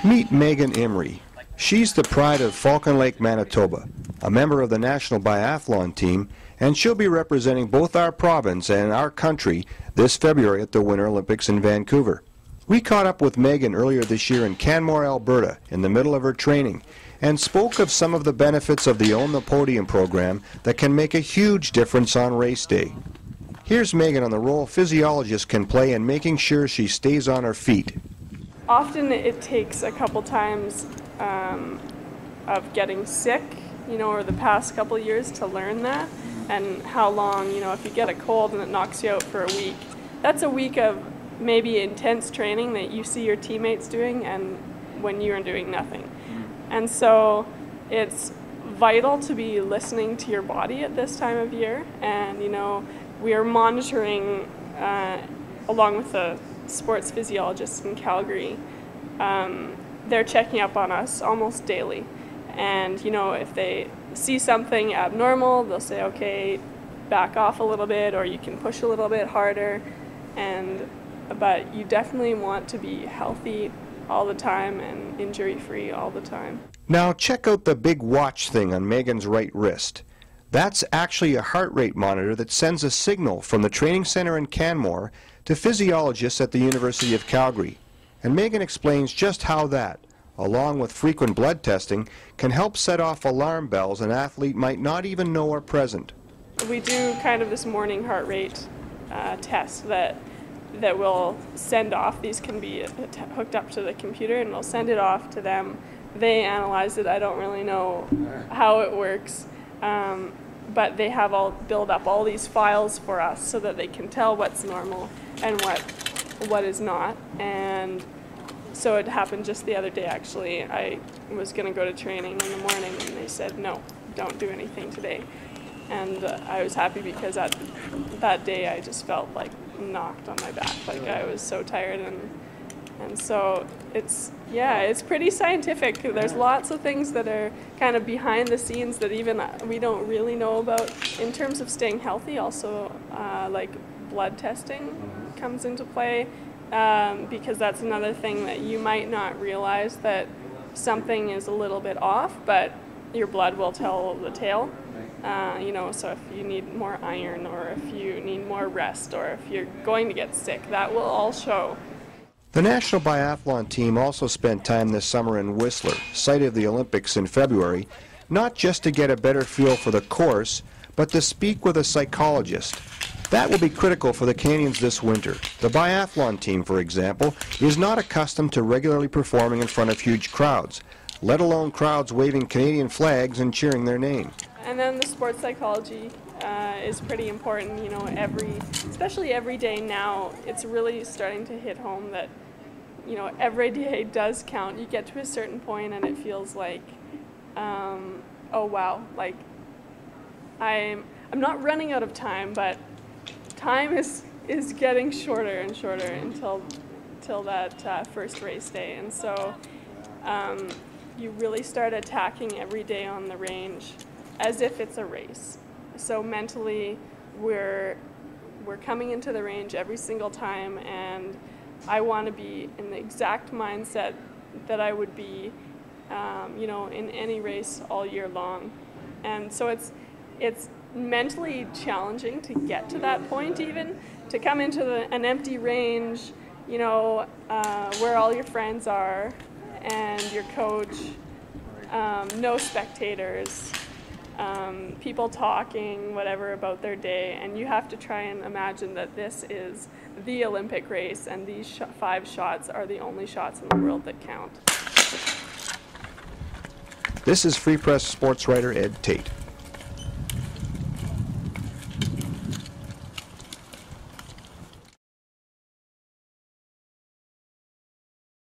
Meet Megan Imrie. She's the pride of Falcon Lake, Manitoba, a member of the national biathlon team, and she'll be representing both our province and our country this February at the Winter Olympics in Vancouver. We caught up with Megan earlier this year in Canmore, Alberta, in the middle of her training, and spoke of some of the benefits of the Own the Podium program that can make a huge difference on race day. Here's Megan on the role physiologists can play in making sure she stays on her feet. Often it takes a couple times of getting sick, over the past couple of years to learn that, and how long, if you get a cold and it knocks you out for a week, that's a week of maybe intense training that you see your teammates doing and when you're doing nothing. And so it's vital to be listening to your body at this time of year, and we are monitoring along with the sports physiologists in Calgary. They're checking up on us almost daily, and if they see something abnormal, they'll say, okay, back off a little bit, or you can push a little bit harder. But you definitely want to be healthy all the time and injury-free all the time. Now check out the big watch thing on Megan's right wrist. That's actually a heart rate monitor that sends a signal from the training center in Canmore to physiologists at the University of Calgary. And Megan explains just how that, along with frequent blood testing, can help set off alarm bells an athlete might not even know are present. We do kind of this morning heart rate test that will send off. These can be hooked up to the computer, and we'll send it off to them. They analyze it. I don't really know how it works, but they have build up all these files for us so that they can tell what's normal and what is not. And so it happened just the other day, actually. I was going to go to training in the morning, and they said, no, don't do anything today. And I was happy because that day I just felt like knocked on my back, like I was so tired, and so it's pretty scientific. There's lots of things that are kind of behind the scenes that even we don't really know about in terms of staying healthy. Also, like blood testing comes into play, because that's another thing that you might not realize, that something is a little bit off, but your blood will tell the tale. So if you need more iron, or if you need more rest, or if you're going to get sick, that will all show. The national biathlon team also spent time this summer in Whistler, site of the Olympics in February, not just to get a better feel for the course, but to speak with a psychologist. That will be critical for the Canadians this winter. The biathlon team, for example, is not accustomed to regularly performing in front of huge crowds, let alone crowds waving Canadian flags and cheering their name. And then the sports psychology is pretty important, especially every day now. It's really starting to hit home that, every day does count. You get to a certain point and it feels like, oh wow, like I'm not running out of time, but time is getting shorter and shorter until that first race day. And so you really start attacking every day on the range as if it's a race. So mentally, we're coming into the range every single time, and I want to be in the exact mindset that I would be, in any race all year long. And so it's mentally challenging to get to that point, even to come into an empty range, where all your friends are and your coach, no spectators. People talking, whatever, about their day, and you have to try and imagine that this is the Olympic race, and these 5 shots are the only shots in the world that count. This is Free Press sports writer Ed Tate.